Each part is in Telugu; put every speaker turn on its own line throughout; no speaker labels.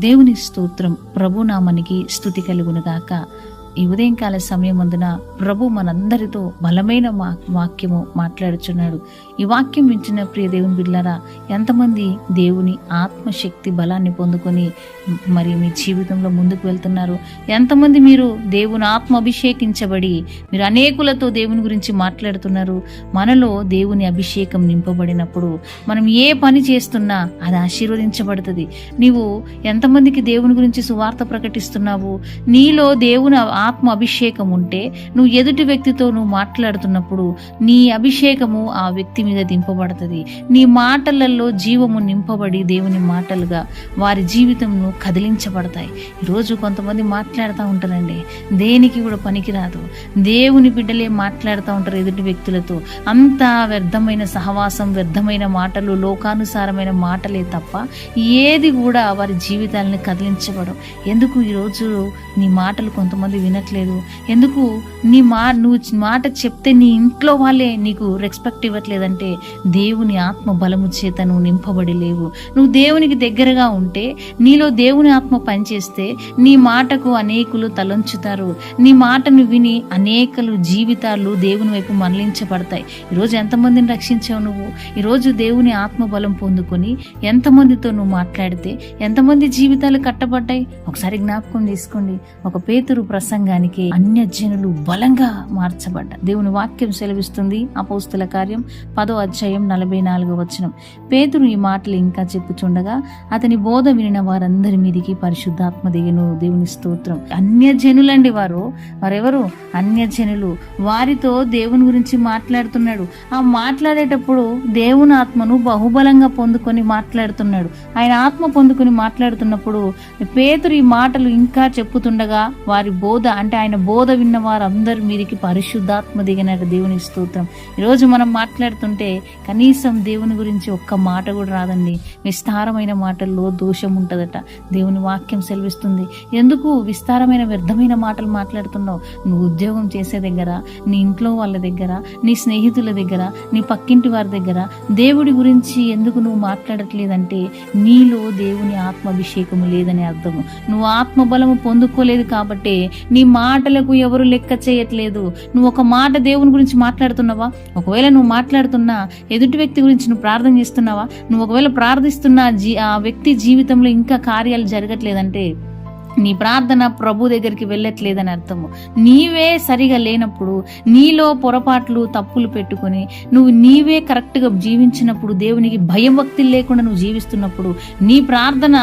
దేవుని స్తోత్రం. ప్రభు నామానికి స్తుతి కలుగునుగాక. ఈ ఉదయంకాల సమయమందున ప్రభు మనందరితో బలమైన వాక్యము మాట్లాడుచున్నాడు. ఈ వాక్యం వింటున్న ప్రియ దేవుని బిడ్డలారా, ఎంతమంది దేవుని ఆత్మశక్తి బలాన్ని పొందుకొని మరి మీ జీవితంలో ముందుకు వెళ్తున్నారు? ఎంతమంది మీరు దేవుని ఆత్మ అభిషేకించబడి మీరు అనేకులతో దేవుని గురించి మాట్లాడుతున్నారు? మనలో దేవుని అభిషేకం నింపబడినప్పుడు మనం ఏ పని చేస్తున్నా అది ఆశీర్వదించబడుతుంది. నీవు ఎంతమందికి దేవుని గురించి సువార్త ప్రకటిస్తున్నావు? నీలో దేవుని ఆత్మ అభిషేకం ఉంటే నువ్వు ఎదుటి వ్యక్తితో నువ్వు మాట్లాడుతున్నప్పుడు నీ అభిషేకము ఆ వ్యక్తి మీద దింపబడుతుంది. నీ మాటలలో జీవము నింపబడి దేవుని మాటలుగా వారి జీవితంను కదిలించబడతాయి. ఈరోజు కొంతమంది మాట్లాడుతూ ఉంటారండి, దేనికి కూడా పనికిరాదు. దేవుని బిడ్డలే మాట్లాడుతూ ఉంటారు ఎదుటి వ్యక్తులతో. అంతా వ్యర్థమైన సహవాసం, వ్యర్థమైన మాటలు, లోకానుసారమైన మాటలే తప్ప ఏది కూడా వారి జీవితాలను కదిలించబడం. ఎందుకు ఈరోజు నీ మాటలు కొంతమంది వినట్లేదు? ఎందుకు నువ్వు మాట చెప్తే నీ ఇంట్లో వాళ్ళే నీకు రెస్పెక్ట్ ఇవ్వట్లేదంటే దేవుని ఆత్మ బలము చేత నువ్వు నింపబడి లేవు. నువ్వు దేవునికి దగ్గరగా ఉంటే, నీలో దేవుని ఆత్మ పనిచేస్తే నీ మాటకు అనేకులు తలంచుతారు. నీ మాటను విని అనేకలు జీవితాలు దేవుని వైపు మరలించబడతాయి. ఈరోజు ఎంతమందిని రక్షించావు నువ్వు? ఈరోజు దేవుని ఆత్మ బలం పొందుకొని ఎంతమందితో నువ్వు మాట్లాడితే ఎంతమంది జీవితాలు కట్టబడ్డాయి? ఒకసారి జ్ఞాపకం తీసుకోండి. ఒక పేతురు ప్రసంగానికి అన్యజనులు బలంగా మార్చబడ్డారు. దేవుని వాక్యం సెలవిస్తుంది. అపోస్తల కార్యం 10వ అధ్యాయం 44వ వచనం. పేతురు ఈ మాటలు ఇంకా చెప్పుచుండగా అతని బోధ వినిన వారందరి మీదికి పరిశుద్ధాత్మ దిగెను. దేవుని స్తోత్రం. అన్యజనులండి వారెవరు? అన్యజనులు. వారితో దేవుని గురించి మాట్లాడుతున్నాడు. ఆ మాట్లాడేటప్పుడు దేవుని ఆత్మను బహుబలంగా పొందుకొని మాట్లాడుతున్నాడు. ఆయన ఆత్మ పొందుకొని మాట్లాడుతున్నప్పుడు పేతురు ఈ మాటలు ఇంకా చెప్పుతుండగా వారి బోధ, అంటే ఆయన బోధ విన్న వారందరి మీదికి పరిశుద్ధాత్మ దిగినట్టు. దేవుని స్తోత్రం. ఈరోజు మనం మాట్లాడుతుంటే కనీసం దేవుని గురించి ఒక్క మాట కూడా రాదండి. విస్తారమైన మాటల్లో దోషం ఉంటుందట. దేవుని వాక్యం సెలవిస్తుంది. ఎందుకు విస్తారమైన వ్యర్థమైన మాటలు మాట్లాడుతున్నావు? నువ్వు ఉద్యోగం చేసే దగ్గర, నీ ఇంట్లో వాళ్ళ దగ్గర, నీ స్నేహితుల దగ్గర, నీ పక్కింటి వారి దగ్గర దేవుడి గురించి ఎందుకు నువ్వు మాట్లాడట్లేదంటే నీలో దేవుని ఆత్మాభిషేకము లేదని అర్థము. నువ్వు ఆత్మబలము పొందుకోలేదు కాబట్టి నీ మాటలకు ఎవరు లెక్క చేయట్లేదు. నువ్వు ఒక మాట దేవుని గురించి మాట్లాడుతున్నావా? ఒకవేళ నువ్వు మాట్లాడుతున్నా ఎదుటి వ్యక్తి గురించి నువ్వు ప్రార్థన చేస్తున్నావా? నువ్వు ఒకవేళ ప్రార్థిస్తున్నా ఆ వ్యక్తి జీవితంలో ఇంకా కార్యాలు జరగట్లేదంటే నీ ప్రార్థన ప్రభు దగ్గరికి వెళ్ళట్లేదని అర్థము. నీవే సరిగా లేనప్పుడు, నీలో పొరపాట్లు తప్పులు పెట్టుకొని నువ్వు నీవే కరెక్ట్గా జీవించినప్పుడు, దేవునికి భయభక్తులు లేకుండా నువ్వు జీవిస్తున్నప్పుడు నీ ప్రార్థన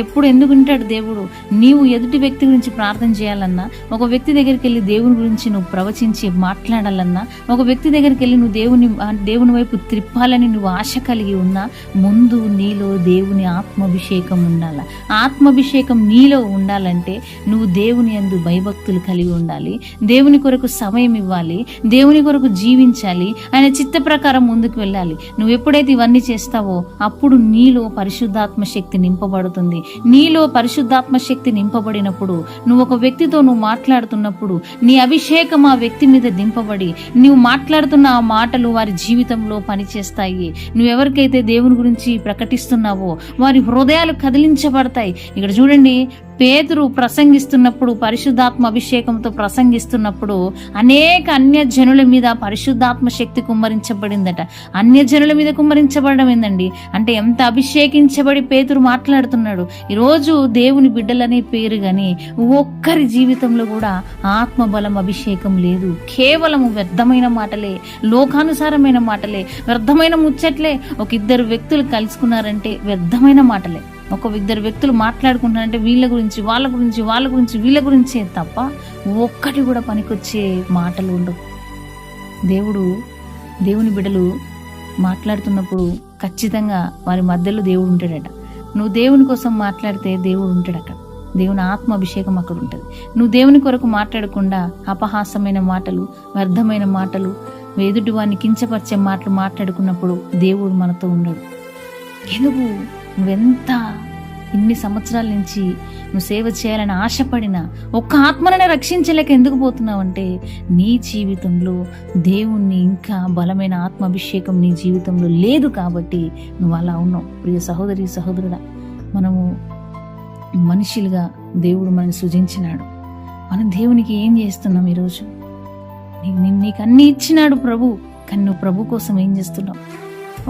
ఎప్పుడు ఎందుకు వింటాడు దేవుడు? నీవు ఎదుటి వ్యక్తి గురించి ప్రార్థన చేయాలన్నా, ఒక వ్యక్తి దగ్గరికి వెళ్ళి దేవుని గురించి నువ్వు ప్రవచించి మాట్లాడాలన్నా, ఒక వ్యక్తి దగ్గరికి వెళ్ళి నువ్వు దేవుని వైపు త్రిప్పాలని నువ్వు ఆశ కలిగి ఉన్నా ముందు నీలో దేవుని ఆత్మాభిషేకం ఉండాలి. ఆత్మాభిషేకం నీలో ఉండాలి ఉండాలంటే నువ్వు దేవుని యందు భయభక్తులు కలిగి ఉండాలి. దేవుని కొరకు సమయం ఇవ్వాలి. దేవుని కొరకు జీవించాలి. ఆయన చిత్త ప్రకారం ముందుకు వెళ్ళాలి. నువ్వు ఎప్పుడైతే ఇవన్నీ చేస్తావో అప్పుడు నీలో పరిశుద్ధాత్మ శక్తి నింపబడుతుంది. నీలో పరిశుద్ధాత్మ శక్తి నింపబడినప్పుడు నువ్వు ఒక వ్యక్తితో నువ్వు మాట్లాడుతున్నప్పుడు నీ అభిషేకం ఆ వ్యక్తి మీద దింపబడి నువ్వు మాట్లాడుతున్న ఆ మాటలు వారి జీవితంలో పనిచేస్తాయి. నువ్వెవరికైతే దేవుని గురించి ప్రకటిస్తున్నావో వారి హృదయాలు కదిలించబడతాయి. ఇక్కడ చూడండి, పేతురు ప్రసంగిస్తున్నప్పుడు, పరిశుద్ధాత్మ అభిషేకంతో ప్రసంగిస్తున్నప్పుడు అనేక అన్యజనుల మీద పరిశుద్ధాత్మ శక్తి కుమ్మరించబడిందట. అన్యజనుల మీద కుమ్మరించబడడం ఏందండి అంటే ఎంత అభిషేకించబడి పేతురు మాట్లాడుతున్నాడు. ఈరోజు దేవుని బిడ్డలనే పేరు గాని ఒక్కరి జీవితంలో కూడా ఆత్మబలం అభిషేకం లేదు. కేవలము వ్యర్థమైన మాటలే, లోకానుసారమైన మాటలే, వ్యర్థమైన ముచ్చట్లే. ఒక ఇద్దరు వ్యక్తులు కలుసుకున్నారంటే వ్యర్థమైన మాటలే. ఇద్దరు వ్యక్తులు మాట్లాడుకుంటారంటే వీళ్ళ గురించి వాళ్ళ గురించి వీళ్ళ గురించే తప్ప ఒక్కటి కూడా పనికొచ్చే మాటలు ఉండవు. దేవుని బిడ్డలు మాట్లాడుతున్నప్పుడు ఖచ్చితంగా వారి మధ్యలో దేవుడు ఉంటాడట. నువ్వు దేవుని కోసం మాట్లాడితే దేవుడు ఉంటాడు అక్కడ. దేవుని ఆత్మ అభిషేకం అక్కడ ఉంటుంది. నువ్వు దేవుని కొరకు మాట్లాడకుండా అపహాసమైన మాటలు, వ్యర్థమైన మాటలు, ఎదుటి వారిని కించపరిచే మాటలు మాట్లాడుకున్నప్పుడు దేవుడు మనతో ఉండడు. ఎందుకు? నువ్వెంత ఇన్ని సంవత్సరాల నుంచి నువ్వు సేవ చేయాలని ఆశపడినా ఒక్క ఆత్మనే రక్షించలేక ఎందుకు పోతున్నావంటే నీ జీవితంలో దేవుణ్ణి ఇంకా బలమైన ఆత్మాభిషేకం నీ జీవితంలో లేదు కాబట్టి నువ్వు అలా ఉన్నావు. ప్రియ సహోదరి సహోదరుడా, మనము మనుషులుగా దేవుడు మనల్ని సృజించినాడు. మనం దేవునికి ఏం చేస్తున్నాం ఈరోజు? నీకు అన్ని ఇచ్చినాడు ప్రభు, కానీ నువ్వు ప్రభు కోసం ఏం చేస్తున్నావు?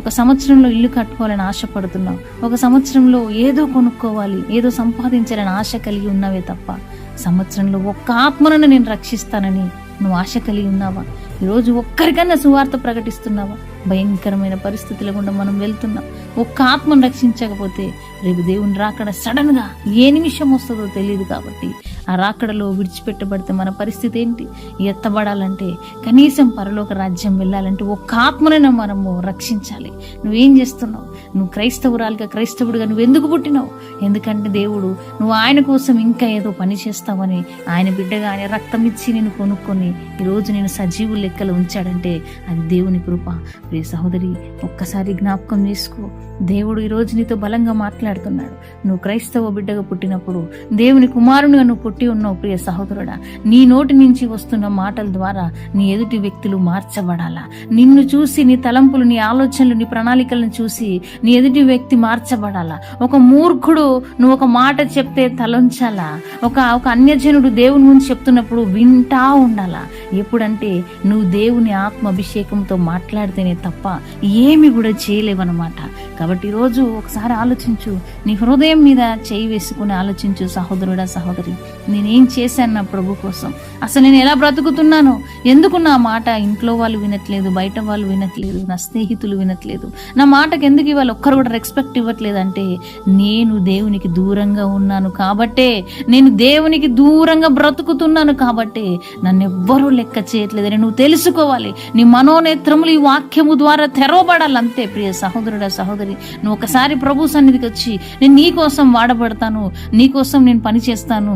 ఒక సంవత్సరంలో ఇల్లు కట్టుకోవాలని ఆశపడుతున్నావు, ఒక సంవత్సరంలో ఏదో కొనుక్కోవాలి, ఏదో సంపాదించాలని ఆశ కలిగి ఉన్నావే తప్ప సంవత్సరంలో ఒక్క ఆత్మను నేను రక్షిస్తానని నువ్వు ఆశ కలిగి ఉన్నావా? ఈరోజు ఒక్కరికన్నా సువార్త ప్రకటిస్తున్నావా? భయంకరమైన పరిస్థితుల గుండా మనం వెళ్తున్నాం. ఒక్క ఆత్మను రక్షించకపోతే రేపు దేవుని రాకడ సడన్ గా ఏ నిమిషం వస్తుందో తెలియదు. కాబట్టి ఆ రాకడలో విడిచిపెట్టబడితే మన పరిస్థితి ఏంటి? ఎత్తబడాలంటే, కనీసం పరలోక రాజ్యం వెళ్ళాలంటే ఒక్క ఆత్మనైనా మనము రక్షించాలి. నువ్వేం చేస్తున్నావు? నువ్వు క్రైస్తవుడిగా నువ్వు ఎందుకు పుట్టినావు? ఎందుకంటే దేవుడు నువ్వు ఆయన కోసం ఇంకా ఏదో పని చేస్తావని, ఆయన బిడ్డగా ఆయన రక్తం ఇచ్చి నేను కొనుక్కొని ఈరోజు నేను సజీవు లెక్కలు ఉంచాడంటే అది దేవుని కృప. ప్రియ సహోదరి, ఒక్కసారి జ్ఞాపకం చేసుకో. దేవుడు ఈరోజు నీతో బలంగా మాట్లాడుతున్నాడు. నువ్వు క్రైస్తవ బిడ్డగా పుట్టినప్పుడు, దేవుని కుమారునిగా నువ్వు పుట్టి ఉన్నావు. ప్రియ సహోదరుడా, నీ నోటి నుంచి వస్తున్న మాటల ద్వారా నీ ఎదుటి వ్యక్తులు మార్చబడాలా. నిన్ను చూసి, నీ తలంపులు, నీ ఆలోచనలు, నీ ప్రణాళికలను చూసి నీ ఎదుటి వ్యక్తి మార్చబడాలా. ఒక మూర్ఖుడు నువ్వు ఒక మాట చెప్తే తలంచాలా. ఒక అన్యజనుడు దేవుని గురించి చెప్తున్నప్పుడు వింటా ఉండాలా. ఎప్పుడంటే నువ్వు దేవుని ఆత్మ అభిషేకంతో మాట్లాడితేనే తప్ప ఏమి కూడా చేయలేవన్నమాట. కాబట్టి ఈరోజు ఒకసారి ఆలోచించు, నీ హృదయం మీద చేయి వేసుకుని ఆలోచించు. సహోదరుడా, సహోదరి, నేనేం చేశాను నా ప్రభు కోసం? అసలు నేను ఎలా బ్రతుకుతున్నాను? ఎందుకు నా మాట ఇంట్లో వాళ్ళు వినట్లేదు, బయట వాళ్ళు వినట్లేదు, నా స్నేహితులు వినట్లేదు? నా మాటకు ఎందుకు ఇవాళ ఒక్కరు కూడా రెస్పెక్ట్ ఇవ్వట్లేదు? అంటే నేను దేవునికి దూరంగా ఉన్నాను కాబట్టే, నేను దేవునికి దూరంగా బ్రతుకుతున్నాను కాబట్టే నన్ను ఎవ్వరూ లెక్క చేయట్లేదని నువ్వు తెలుసుకోవాలి. నీ మనోనేత్రములు ఈ వాక్యము ద్వారా తెరవబడాలి. అంతే ప్రియ సహోదరుడా, సహోదరి, నువ్వు ఒకసారి ప్రభు సన్నిధికి వచ్చి, నేను నీ కోసం వాడబడతాను, నీ కోసం నేను పని చేస్తాను,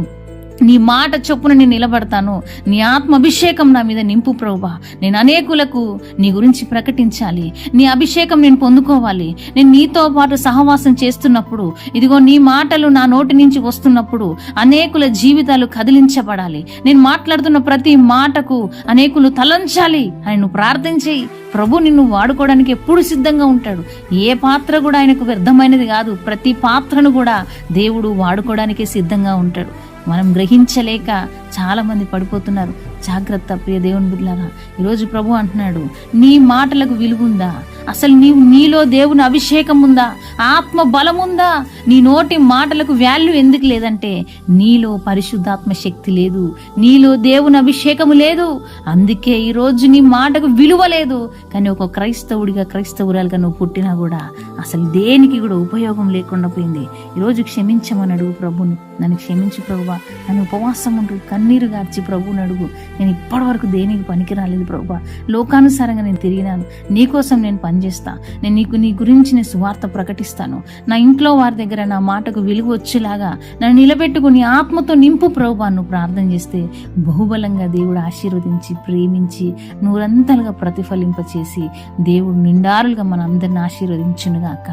నీ మాట చొప్పున నేను నిలబడతాను, నీ ఆత్మ అభిషేకం నా మీద నింపు ప్రభువా, నేను అనేకులకు నీ గురించి ప్రకటించాలి, నీ అభిషేకం నేను పొందుకోవాలి. నేను నీతో పాటు సహవాసం చేస్తున్నప్పుడు, ఇదిగో నీ మాటలు నా నోటి నుంచి వస్తున్నప్పుడు అనేకుల జీవితాలు కదిలించబడాలి. నేను మాట్లాడుతున్న ప్రతి మాటకు అనేకులు తలంచాలి అని నువ్వు ప్రార్థన చేయి. ప్రభు నిన్ను వాడుకోవడానికి ఎప్పుడు సిద్ధంగా ఉంటాడు. ఏ పాత్ర కూడా ఆయనకు వ్యర్థమైనది కాదు. ప్రతి పాత్రను కూడా దేవుడు వాడుకోవడానికే సిద్ధంగా ఉంటాడు. మనం గ్రహించలేక చాలా మంది పడిపోతున్నారు. జాగ్రత్త ప్రియ దేవుని బిడ్డలారా, ఈరోజు ప్రభు అంటున్నాడు, నీ మాటలకు విలువుందా? అసలు నీలో దేవుని అభిషేకం ఉందా? ఆత్మ బలం ఉందా? నీ నోటి మాటలకు వాల్యూ ఎందుకు లేదంటే నీలో పరిశుద్ధాత్మ శక్తి లేదు, నీలో దేవుని అభిషేకము లేదు. అందుకే ఈరోజు నీ మాటకు విలువ లేదు. కానీ ఒక క్రైస్తవుడిగా, క్రైస్తవురాలుగా నువ్వు పుట్టినా కూడా అసలు దేనికి కూడా ఉపయోగం లేకుండా పోయింది. ఈరోజు క్షమించమని అడుగు ప్రభుని. నన్ను క్షమించు ప్రభువా, నన్ను ఉపవాసం ఉండు, కన్నీరు గార్చి ప్రభువుని అడుగు. నేను ఇప్పటి వరకు దేనికి పనికి రాలేదు ప్రభువా, లోకానుసారంగా నేను తిరిగినాను, నీకోసం నేను పనిచేస్తా, నేను నీ గురించి నేను సువార్త ప్రకటిస్తాను, నా ఇంట్లో వారి దగ్గర నా మాటకు విలువ వచ్చేలాగా నన్ను నిలబెట్టుకుని ఆత్మతో నింపు ప్రభువా. నువ్వు ప్రార్థన చేస్తే బహుబలంగా దేవుడు ఆశీర్వదించి, ప్రేమించి, నూరంతలుగా ప్రతిఫలింపచేసి దేవుడు నిండారులుగా మన అందరిని ఆశీర్వదించునుగాక.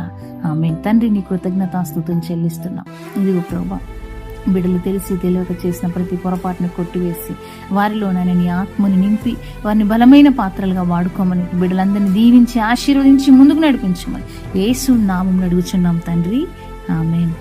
ఆమేన్. తండ్రి, నీ కృతజ్ఞతాస్తుతులు చెల్లిస్తున్నాం. ఇదిగో ప్రభువా, బిడ్డలు తెలిసి తెలియక చేసిన ప్రతి పొరపాటును కొట్టివేసి వారిలో నీ ఆత్మని నింపి వారిని బలమైన పాత్రలుగా వాడుకోమని, బిడ్డలందరినీ దీవించి ఆశీర్వదించి ముందుకు నడిపించమని యేసు నామమున అడుగుచున్నాం తండ్రి. ఆమేన్.